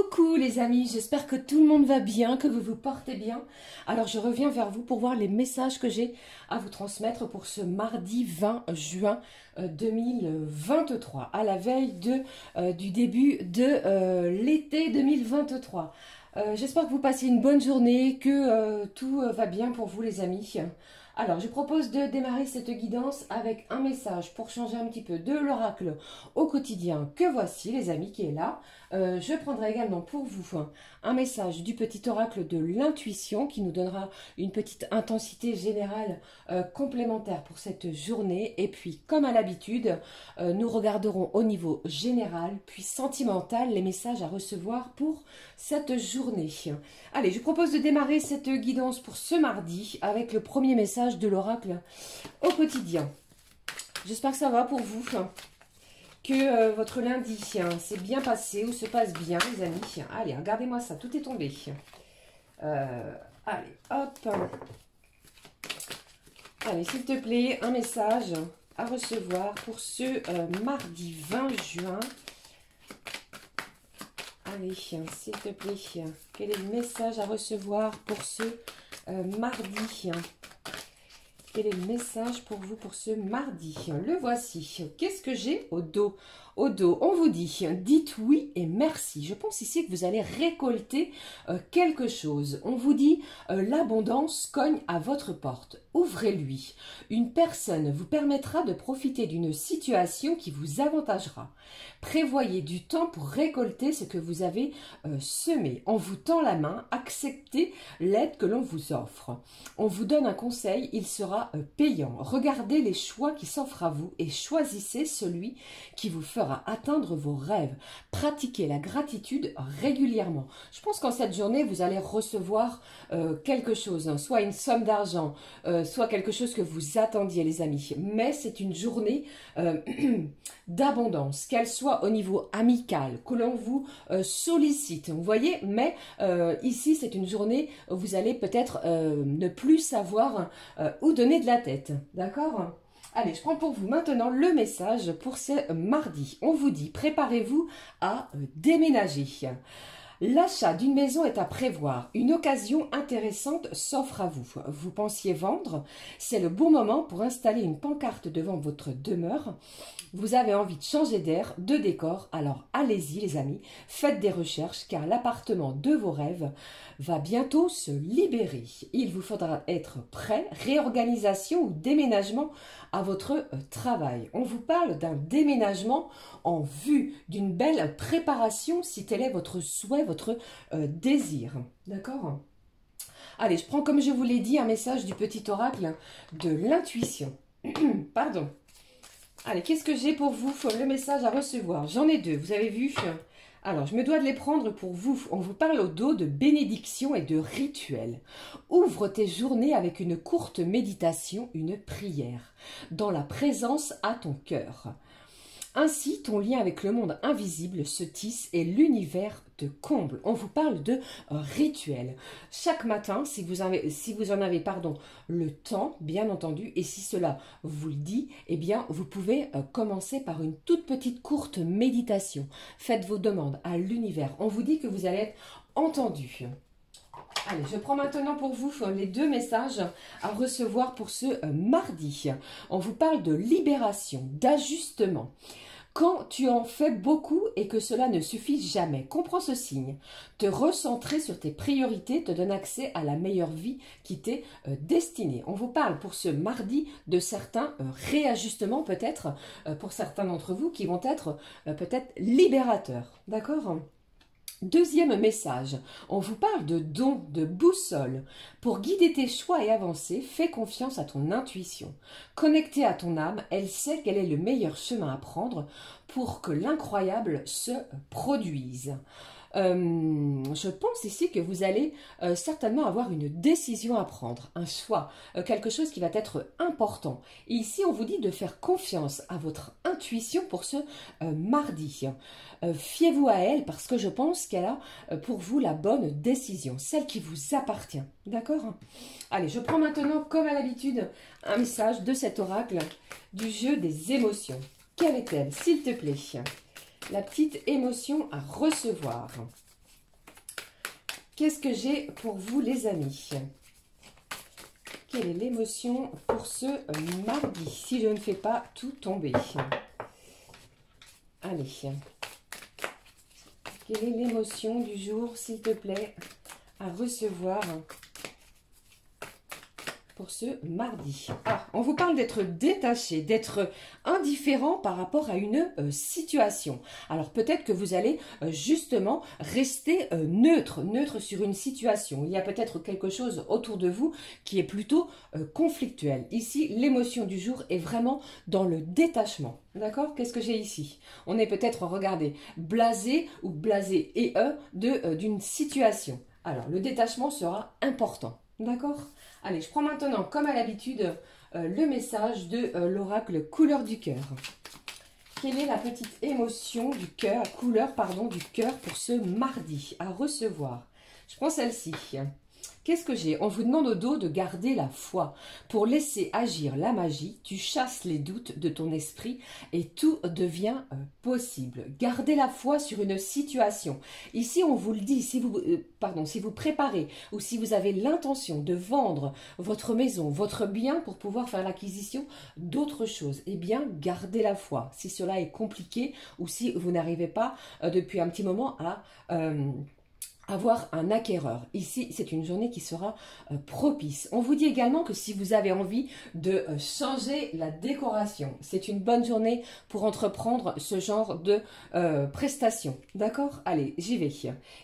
Coucou les amis, j'espère que tout le monde va bien, que vous vous portez bien. Alors je reviens vers vous pour voir les messages que j'ai à vous transmettre pour ce mardi 20 juin 2023, à la veille du début de l'été 2023. J'espère que vous passez une bonne journée, que tout va bien pour vous les amis. Alors, je propose de démarrer cette guidance avec un message pour changer un petit peu de l'oracle au quotidien que voici, les amis, qui est là. Je prendrai également pour vous un message du petit oracle de l'intuition qui nous donnera une petite intensité générale complémentaire pour cette journée. Et puis, comme à l'habitude, nous regarderons au niveau général puis sentimental les messages à recevoir pour cette journée. Allez, je propose de démarrer cette guidance pour ce mardi avec le premier message de l'oracle au quotidien. J'espère que ça va pour vous, que votre lundi s'est bien passé ou se passe bien, les amis. Allez, regardez-moi ça, tout est tombé. Allez, hop. Allez, s'il te plaît, un message à recevoir pour ce mardi 20 juin. Allez, s'il te plaît, quel est le message à recevoir pour ce mardi? Quel est le message pour vous pour ce mardi? Le voici. Qu'est-ce que j'ai au dos? Au dos, on vous dit, dites oui et merci. Je pense ici que vous allez récolter quelque chose. On vous dit, l'abondance cogne à votre porte. Ouvrez-lui. Une personne vous permettra de profiter d'une situation qui vous avantagera. Prévoyez du temps pour récolter ce que vous avez semé. On vous tend la main, acceptez l'aide que l'on vous offre. On vous donne un conseil, il sera payant. Regardez les choix qui s'offrent à vous et choisissez celui qui vous fera atteindre vos rêves. Pratiquez la gratitude régulièrement. Je pense qu'en cette journée, vous allez recevoir quelque chose, soit une somme d'argent, soit quelque chose que vous attendiez, les amis. Mais c'est une journée d'abondance, qu'elle soit au niveau amical, que l'on vous sollicite. Vous voyez, mais ici, c'est une journée où vous allez peut-être ne plus savoir où donner de la tête. D'accord ? Allez, je prends pour vous maintenant le message pour ce mardi. On vous dit, préparez-vous à déménager. L'achat d'une maison est à prévoir. Une occasion intéressante s'offre à vous. Vous pensiez vendre? C'est le bon moment pour installer une pancarte devant votre demeure. Vous avez envie de changer d'air, de décor, alors allez-y les amis, faites des recherches car l'appartement de vos rêves va bientôt se libérer. Il vous faudra être prêt, réorganisation ou déménagement à votre travail. On vous parle d'un déménagement en vue, d'une belle préparation si tel est votre souhait, votre désir. D'accord ? Allez, je prends comme je vous l'ai dit un message du petit oracle de l'intuition. Pardon. Allez, qu'est-ce que j'ai pour vous? Le message à recevoir. J'en ai deux, vous avez vu? Alors, je me dois de les prendre pour vous. On vous parle au dos de bénédiction et de rituel. Ouvre tes journées avec une courte méditation, une prière, dans la présence à ton cœur. Ainsi, ton lien avec le monde invisible se tisse et l'univers te comble. On vous parle de rituel. Chaque matin, si vous en avez le temps, bien entendu, et si cela vous le dit, eh bien, vous pouvez commencer par une toute petite courte méditation. Faites vos demandes à l'univers. On vous dit que vous allez être entendu. Allez, je prends maintenant pour vous les deux messages à recevoir pour ce mardi. On vous parle de libération, d'ajustement. Quand tu en fais beaucoup et que cela ne suffit jamais, comprends ce signe. Te recentrer sur tes priorités te donne accès à la meilleure vie qui t'est destinée. On vous parle pour ce mardi de certains réajustements peut-être pour certains d'entre vous qui vont être peut-être libérateurs. D'accord ? Deuxième message, on vous parle de don, de boussole. Pour guider tes choix et avancer, fais confiance à ton intuition. Connectée à ton âme, elle sait quel est le meilleur chemin à prendre pour que l'incroyable se produise. Je pense ici que vous allez certainement avoir une décision à prendre, un choix, quelque chose qui va être important. Et ici, on vous dit de faire confiance à votre intuition pour ce mardi. Fiez-vous à elle parce que je pense qu'elle a pour vous la bonne décision, celle qui vous appartient. D'accord? Allez, je prends maintenant, comme à l'habitude, un message de cet oracle du jeu des émotions. Quelle est-elle, s'il te plaît? La petite émotion à recevoir. Qu'est-ce que j'ai pour vous les amis? Quelle est l'émotion pour ce mardi, si je ne fais pas tout tomber? Allez. Quelle est l'émotion du jour, s'il te plaît, à recevoir pour ce mardi? Ah, on vous parle d'être détaché, d'être indifférent par rapport à une situation. Alors peut-être que vous allez justement rester neutre sur une situation. Il y a peut-être quelque chose autour de vous qui est plutôt conflictuel. Ici, l'émotion du jour est vraiment dans le détachement. D'accord? Qu'est-ce que j'ai ici? On est peut-être, regardez, blasé ou blasé et d'une situation. Alors, le détachement sera important. D'accord? Allez, je prends maintenant, comme à l'habitude, le message de l'oracle couleur du cœur. Quelle est la petite émotion du cœur, couleur, pardon, du cœur pour ce mardi à recevoir? Je prends celle-ci. Qu'est-ce que j'ai? On vous demande au dos de garder la foi. Pour laisser agir la magie, tu chasses les doutes de ton esprit et tout devient possible. Gardez la foi sur une situation. Ici, on vous le dit, si vous préparez ou si vous avez l'intention de vendre votre maison, votre bien pour pouvoir faire l'acquisition d'autres choses, eh bien, gardez la foi. Si cela est compliqué ou si vous n'arrivez pas depuis un petit moment à avoir un acquéreur. Ici, c'est une journée qui sera propice. On vous dit également que si vous avez envie de changer la décoration, c'est une bonne journée pour entreprendre ce genre de prestations. D'accord? Allez, j'y vais.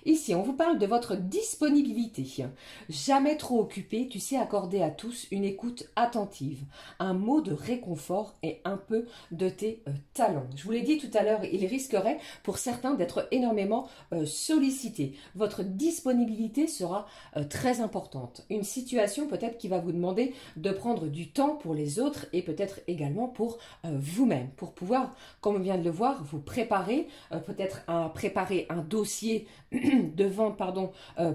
Ici, on vous parle de votre disponibilité. Jamais trop occupé, tu sais accorder à tous une écoute attentive, un mot de réconfort et un peu de tes talents. Je vous l'ai dit tout à l'heure, il risquerait pour certains d'être énormément sollicité. Votre disponibilité sera très importante. Une situation peut-être qui va vous demander de prendre du temps pour les autres et peut-être également pour vous-même, pour pouvoir, comme on vient de le voir, vous préparer, peut-être préparer un dossier de vente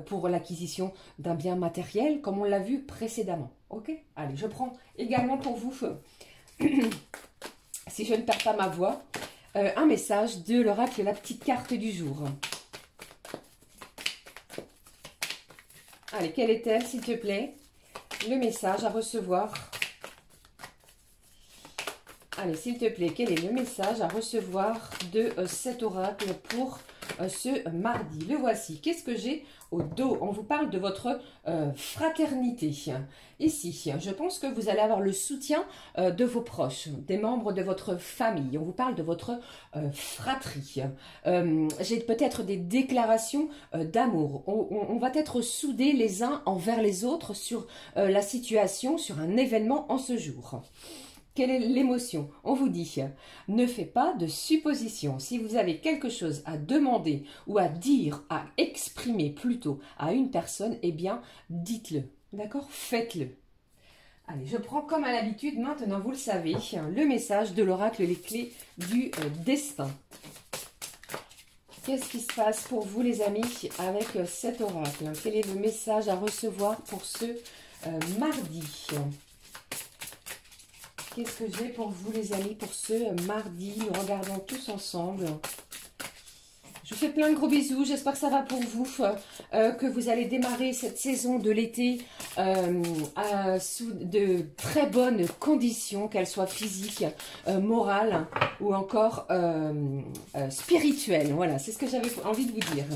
pour l'acquisition d'un bien matériel, comme on l'a vu précédemment. Ok? Allez, je prends également pour vous, si je ne perds pas ma voix, un message de l'oracle, la petite carte du jour. Allez, quel est-elle, s'il te plaît? Le message à recevoir. Allez, s'il te plaît, quel est le message à recevoir de cet oracle pour ce mardi? Le voici. Qu'est-ce que j'ai au dos? On vous parle de votre fraternité. Ici, je pense que vous allez avoir le soutien de vos proches, des membres de votre famille. On vous parle de votre fratrie. J'ai peut-être des déclarations d'amour. On va être soudés les uns envers les autres sur la situation, sur un événement en ce jour. Quelle est l'émotion? On vous dit, ne faites pas de suppositions. Si vous avez quelque chose à demander ou à dire, à exprimer plutôt à une personne, eh bien, dites-le. D'accord? Faites-le. Allez, je prends comme à l'habitude, maintenant vous le savez, le message de l'oracle, les clés du destin. Qu'est-ce qui se passe pour vous les amis avec cet oracle? Quel est le message à recevoir pour ce mardi? Qu'est-ce que j'ai pour vous les amis pour ce mardi? Nous regardons tous ensemble. Je vous fais plein de gros bisous. J'espère que ça va pour vous. Que vous allez démarrer cette saison de l'été sous de très bonnes conditions, qu'elles soient physiques, morales ou encore spirituelles. Voilà, c'est ce que j'avais envie de vous dire.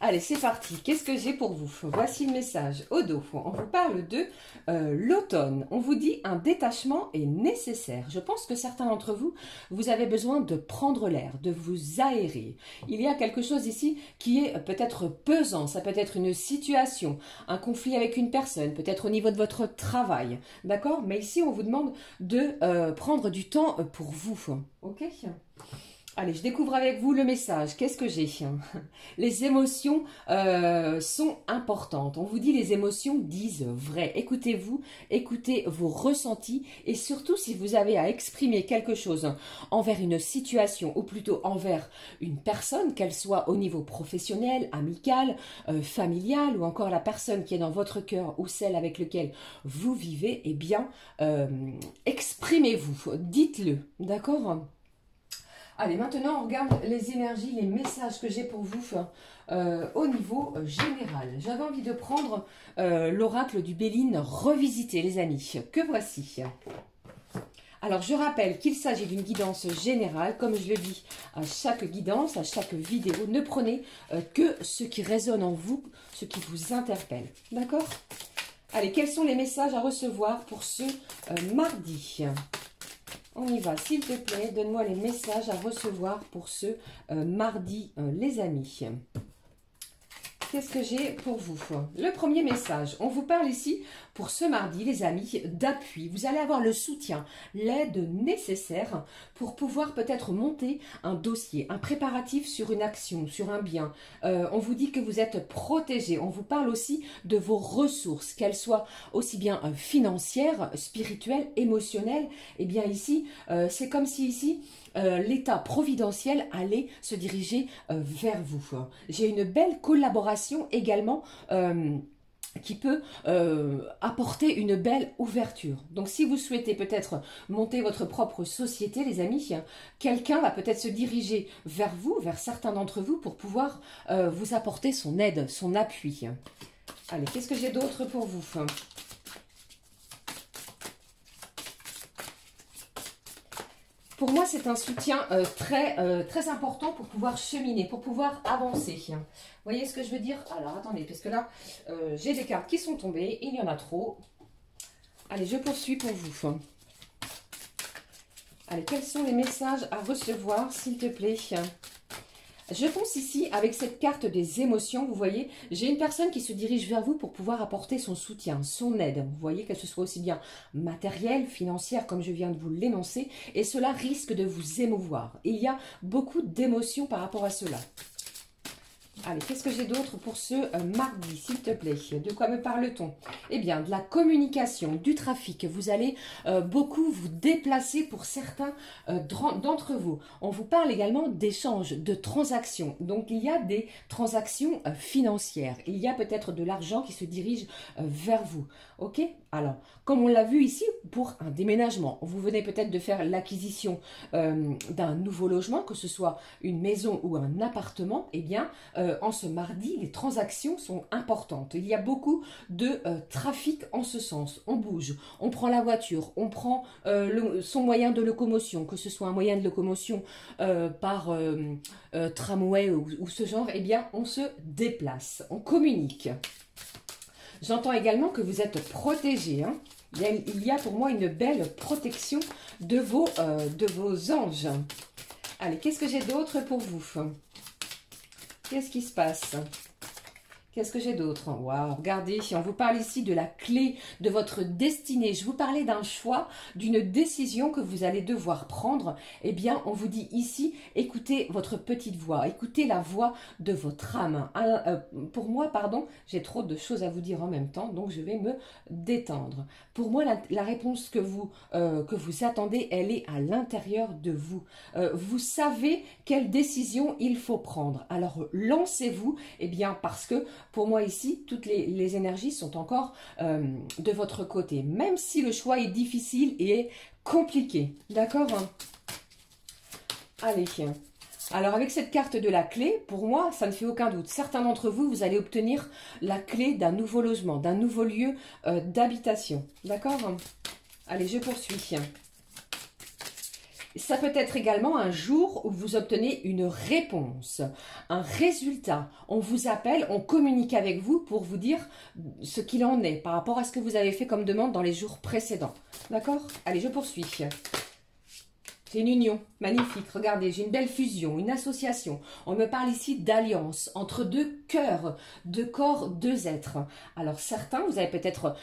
Allez, c'est parti. Qu'est-ce que j'ai pour vous? Voici le message au dos. On vous parle de l'automne. On vous dit un détachement est nécessaire. Je pense que certains d'entre vous, vous avez besoin de prendre l'air, de vous aérer. Il y a quelque chose ici qui est peut-être pesant. Ça peut être une situation, un conflit avec une personne, peut-être au niveau de votre travail. D'accord? Mais ici, on vous demande de prendre du temps pour vous. Ok? Allez, je découvre avec vous le message. Qu'est-ce que j'ai? Les émotions sont importantes. On vous dit les émotions disent vrai. Écoutez-vous, écoutez vos ressentis et surtout si vous avez à exprimer quelque chose envers une situation ou plutôt envers une personne, qu'elle soit au niveau professionnel, amical, familial ou encore la personne qui est dans votre cœur ou celle avec laquelle vous vivez, eh bien, exprimez-vous, dites-le, d'accord ? Allez, maintenant, on regarde les énergies, les messages que j'ai pour vous au niveau général. J'avais envie de prendre l'oracle du Béline revisité, les amis, que voici. Alors, je rappelle qu'il s'agit d'une guidance générale. Comme je le dis à chaque guidance, à chaque vidéo, ne prenez que ce qui résonne en vous, ce qui vous interpelle. D'accord? Allez, quels sont les messages à recevoir pour ce mardi? On y va, s'il te plaît, donne-moi les messages à recevoir pour ce mardi, les amis. Qu'est-ce que j'ai pour vous? Le premier message, on vous parle ici pour ce mardi, les amis, d'appui. Vous allez avoir le soutien, l'aide nécessaire pour pouvoir peut-être monter un dossier, un préparatif sur une action, sur un bien. On vous dit que vous êtes protégé. On vous parle aussi de vos ressources, qu'elles soient aussi bien financières, spirituelles, émotionnelles. Eh bien ici, c'est comme si ici, l'état providentiel allait se diriger vers vous. J'ai une belle collaboration également qui peut apporter une belle ouverture. Donc si vous souhaitez peut-être monter votre propre société, les amis, quelqu'un va peut-être se diriger vers vous, vers certains d'entre vous, pour pouvoir vous apporter son aide, son appui. Allez, qu'est-ce que j'ai d'autre pour vous ? Pour moi, c'est un soutien très important pour pouvoir cheminer, pour pouvoir avancer. Vous voyez ce que je veux dire? Alors, attendez, parce que là, j'ai des cartes qui sont tombées. Il y en a trop. Allez, je poursuis pour vous. Allez, quels sont les messages à recevoir, s'il te plaît? Je pense ici, avec cette carte des émotions, vous voyez, j'ai une personne qui se dirige vers vous pour pouvoir apporter son soutien, son aide. Vous voyez, qu'elle ce soit aussi bien matérielle, financière, comme je viens de vous l'énoncer, et cela risque de vous émouvoir. Il y a beaucoup d'émotions par rapport à cela. Allez, qu'est-ce que j'ai d'autre pour ce mardi, s'il te plaît? De quoi me parle-t-on? Eh bien, de la communication, du trafic. Vous allez beaucoup vous déplacer pour certains d'entre vous. On vous parle également d'échanges, de transactions. Donc, il y a des transactions financières. Il y a peut-être de l'argent qui se dirige vers vous. Ok? Alors, comme on l'a vu ici, pour un déménagement, vous venez peut-être de faire l'acquisition d'un nouveau logement, que ce soit une maison ou un appartement, eh bien, en ce mardi, les transactions sont importantes. Il y a beaucoup de trafic en ce sens. On bouge, on prend la voiture, on prend son moyen de locomotion, que ce soit un moyen de locomotion par tramway ou ce genre, eh bien, on se déplace, on communique. J'entends également que vous êtes protégé. Hein. Il y a pour moi une belle protection de vos anges. Allez, qu'est-ce que j'ai d'autre pour vous? Qu'est-ce qui se passe? Qu'est-ce que j'ai d'autre? Waouh, regardez, on vous parle ici de la clé de votre destinée. Je vous parlais d'un choix, d'une décision que vous allez devoir prendre. Eh bien, on vous dit ici, écoutez votre petite voix, écoutez la voix de votre âme. Pour moi, pardon, j'ai trop de choses à vous dire en même temps, donc je vais me détendre. Pour moi, la réponse que vous attendez, elle est à l'intérieur de vous. Vous savez quelle décision il faut prendre. Alors, lancez-vous, eh bien, parce que pour moi ici, toutes les énergies sont encore de votre côté. Même si le choix est difficile et compliqué. D'accord? Allez. Alors avec cette carte de la clé, pour moi, ça ne fait aucun doute. Certains d'entre vous, vous allez obtenir la clé d'un nouveau logement, d'un nouveau lieu d'habitation. D'accord? Allez, je poursuis. Ça peut être également un jour où vous obtenez une réponse, un résultat. On vous appelle, on communique avec vous pour vous dire ce qu'il en est par rapport à ce que vous avez fait comme demande dans les jours précédents. D'accord? Allez, je poursuis. C'est une union magnifique. Regardez, j'ai une belle fusion, une association. On me parle ici d'alliance entre deux cœurs, deux corps, deux êtres. Alors certains, vous avez peut-être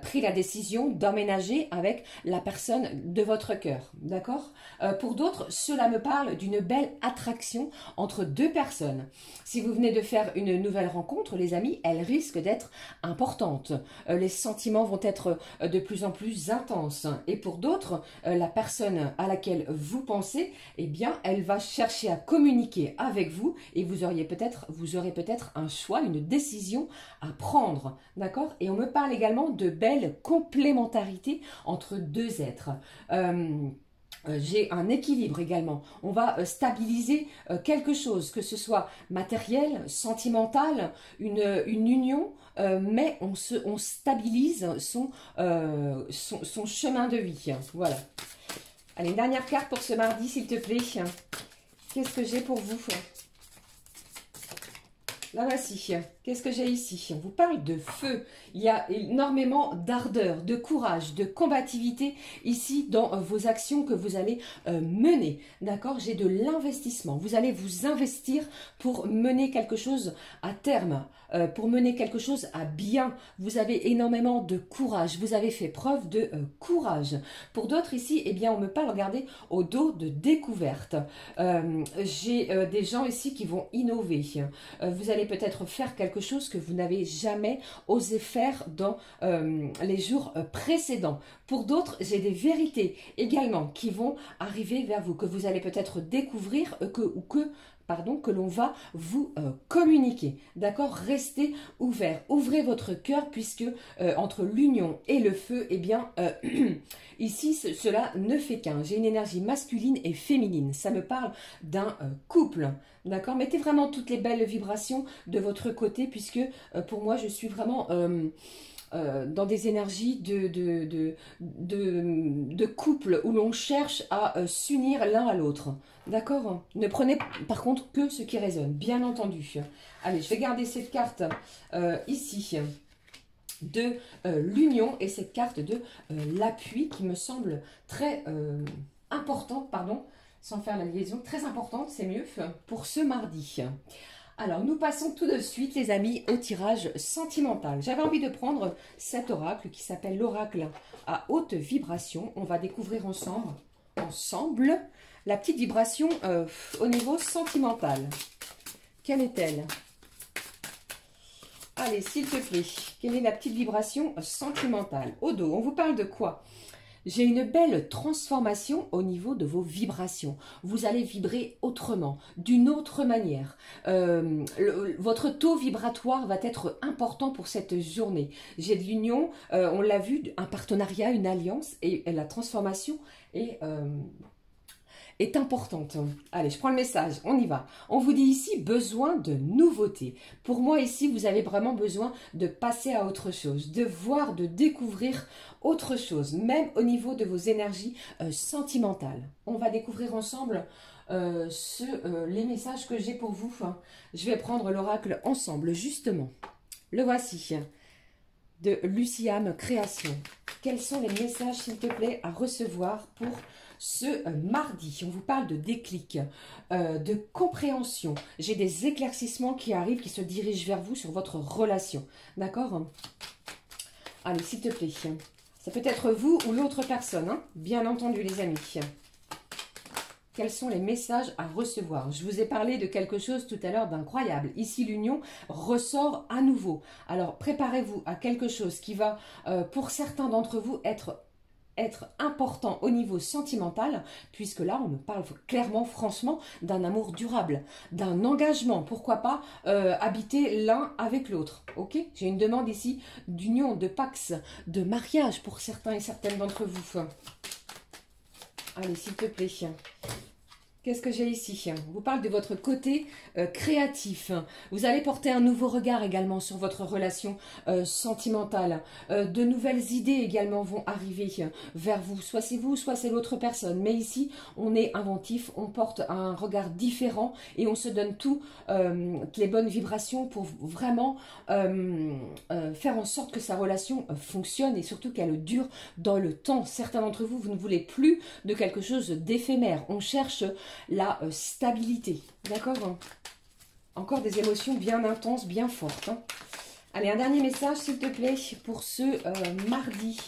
pris la décision d'emménager avec la personne de votre cœur. D'accord? Pour d'autres, cela me parle d'une belle attraction entre deux personnes. Si vous venez de faire une nouvelle rencontre, les amis, elle risque d'être importante. Les sentiments vont être de plus en plus intenses. Et pour d'autres, la personne à laquelle vous pensez, eh bien, elle va chercher à communiquer avec vous et vous aurez peut-être un choix, une décision à prendre, d'accord? Et on me parle également de belles complémentarités entre deux êtres. J'ai un équilibre également. On va stabiliser quelque chose, que ce soit matériel, sentimental, une union, mais on stabilise son chemin de vie. Voilà. Allez, une dernière carte pour ce mardi, s'il te plaît. Qu'est-ce que j'ai pour vous? Là, voici. Qu'est-ce que j'ai ici? On vous parle de feu. Il y a énormément d'ardeur, de courage, de combativité ici dans vos actions que vous allez mener. D'accord? J'ai de l'investissement. Vous allez vous investir pour mener quelque chose à terme, pour mener quelque chose à bien. Vous avez énormément de courage. Vous avez fait preuve de courage. Pour d'autres ici, eh bien, on me parle, regardez, au dos de découverte. J'ai des gens ici qui vont innover. Vous allez peut-être faire quelque chose que vous n'avez jamais osé faire dans les jours précédents. Pour d'autres, j'ai des vérités également qui vont arriver vers vous, que vous allez peut-être découvrir que l'on va vous communiquer. D'accord? Restez ouvert. Ouvrez votre cœur puisque entre l'union et le feu, eh bien, ici, cela ne fait qu'un. J'ai une énergie masculine et féminine. Ça me parle d'un couple. D'accord? Mettez vraiment toutes les belles vibrations de votre côté puisque pour moi, je suis vraiment... dans des énergies de couple où l'on cherche à s'unir l'un à l'autre. D'accord? Ne prenez par contre que ce qui résonne, bien entendu. Allez, je vais garder cette carte ici de l'union et cette carte de l'appui qui me semble très importante, pardon, sans faire la liaison, très importante, c'est mieux, pour ce mardi. Alors, nous passons tout de suite, les amis, au tirage sentimental. J'avais envie de prendre cet oracle qui s'appelle l'oracle à haute vibration. On va découvrir ensemble la petite vibration au niveau sentimental. Quelle est-elle? Allez, s'il te plaît, quelle est la petite vibration sentimentale? Au dos, on vous parle de quoi? J'ai une belle transformation au niveau de vos vibrations. Vous allez vibrer autrement, d'une autre manière. Votre taux vibratoire va être important pour cette journée. J'ai de l'union, on l'a vu, un partenariat, une alliance, et la transformation est importante. Allez, je prends le message, on y va. On vous dit ici, besoin de nouveautés. Pour moi, ici, vous avez vraiment besoin de passer à autre chose, de voir, de découvrir autre chose, même au niveau de vos énergies sentimentales. On va découvrir ensemble les messages que j'ai pour vous. Je vais prendre l'oracle ensemble, justement. Le voici, de Luciane Création. Quels sont les messages, s'il te plaît, à recevoir pour ce mardi? On vous parle de déclic, de compréhension. J'ai des éclaircissements qui arrivent, qui se dirigent vers vous sur votre relation. D'accord? Allez, s'il te plaît. Ça peut être vous ou l'autre personne, hein, bien entendu, les amis. Quels sont les messages à recevoir? Je vous ai parlé de quelque chose tout à l'heure d'incroyable. Ici, l'union ressort à nouveau. Alors, préparez-vous à quelque chose qui va, pour certains d'entre vous, être important au niveau sentimental, puisque là, on me parle clairement, franchement, d'un amour durable, d'un engagement. Pourquoi pas habiter l'un avec l'autre, ok? J'ai une demande ici d'union, de pax, de mariage pour certains et certaines d'entre vous. Allez, s'il te plaît. Qu'est-ce que j'ai ici? On vous parle de votre côté créatif. Vous allez porter un nouveau regard également sur votre relation sentimentale. De nouvelles idées également vont arriver vers vous. Soit c'est vous, soit c'est l'autre personne. Mais ici, on est inventif, on porte un regard différent et on se donne toutes les bonnes vibrations pour vraiment faire en sorte que sa relation fonctionne et surtout qu'elle dure dans le temps. Certains d'entre vous, vous ne voulez plus de quelque chose d'éphémère. On cherche la stabilité, d'accord? Encore des émotions bien intenses, bien fortes. Hein. Allez, un dernier message, s'il te plaît, pour ce mardi.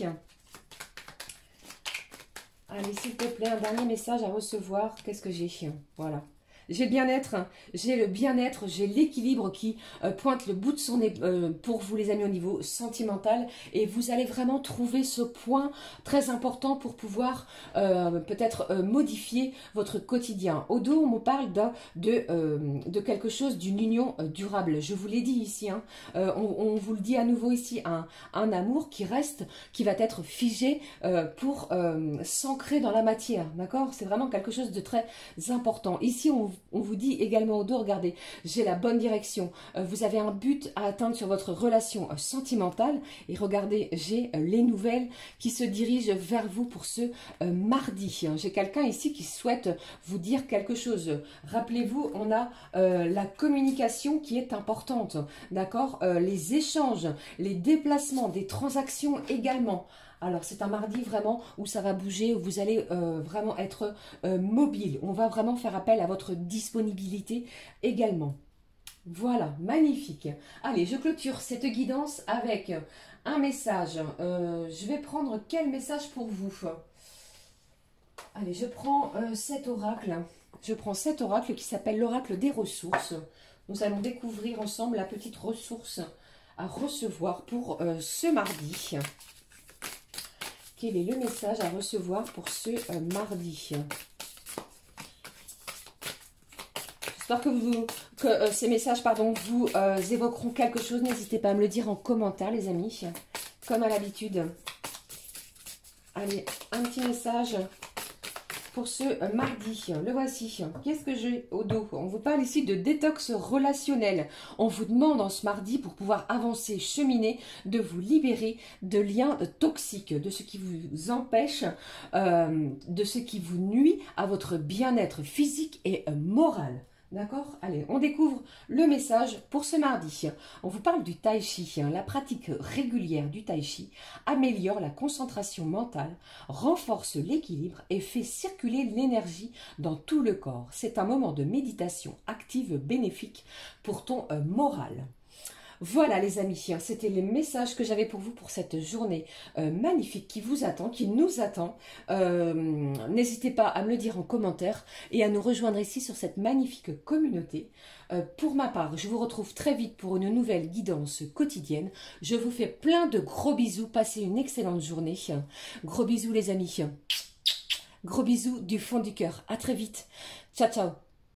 Allez, s'il te plaît, un dernier message à recevoir. Qu'est-ce que j'ai? Voilà. j'ai le bien-être, j'ai l'équilibre qui pointe le bout de son nez pour vous les amis au niveau sentimental et vous allez vraiment trouver ce point très important pour pouvoir peut-être modifier votre quotidien. Au dos, on me parle de quelque chose, d'une union durable. Je vous l'ai dit ici, hein, on vous le dit à nouveau ici, un amour qui reste, qui va être figé pour s'ancrer dans la matière, d'accord? C'est vraiment quelque chose de très important. Ici, on vous dit également au dos, regardez, j'ai la bonne direction. Vous avez un but à atteindre sur votre relation sentimentale. Et regardez, j'ai les nouvelles qui se dirigent vers vous pour ce mardi. J'ai quelqu'un ici qui souhaite vous dire quelque chose. Rappelez-vous, on a la communication qui est importante, d'accord? Les échanges, les déplacements, des transactions également. Alors, c'est un mardi vraiment où ça va bouger, où vous allez vraiment être mobile. On va vraiment faire appel à votre disponibilité également. Voilà, magnifique. Allez, je clôture cette guidance avec un message. Je vais prendre quel message pour vous? Allez, je prends cet oracle. Je prends cet oracle qui s'appelle l'oracle des ressources. Nous allons découvrir ensemble la petite ressource à recevoir pour ce mardi. Quel est le message à recevoir pour ce mardi? J'espère que ces messages vous évoqueront quelque chose. N'hésitez pas à me le dire en commentaire, les amis. Comme à l'habitude. Allez, un petit message pour ce mardi. Le voici. Qu'est-ce que j'ai au dos? On vous parle ici de détox relationnel. On vous demande en ce mardi, pour pouvoir avancer, cheminer, de vous libérer de liens toxiques, de ce qui vous empêche, de ce qui vous nuit à votre bien-être physique et moral. D'accord? Allez, on découvre le message pour ce mardi. On vous parle du tai chi. La pratique régulière du tai chi améliore la concentration mentale, renforce l'équilibre et fait circuler l'énergie dans tout le corps. C'est un moment de méditation active bénéfique pour ton moral. Voilà les amis, c'était les messages que j'avais pour vous pour cette journée magnifique qui vous attend, qui nous attend. N'hésitez pas à me le dire en commentaire et à nous rejoindre ici sur cette magnifique communauté. Pour ma part, je vous retrouve très vite pour une nouvelle guidance quotidienne. Je vous fais plein de gros bisous, passez une excellente journée. Gros bisous les amis. Gros bisous du fond du cœur. À très vite. Ciao, ciao.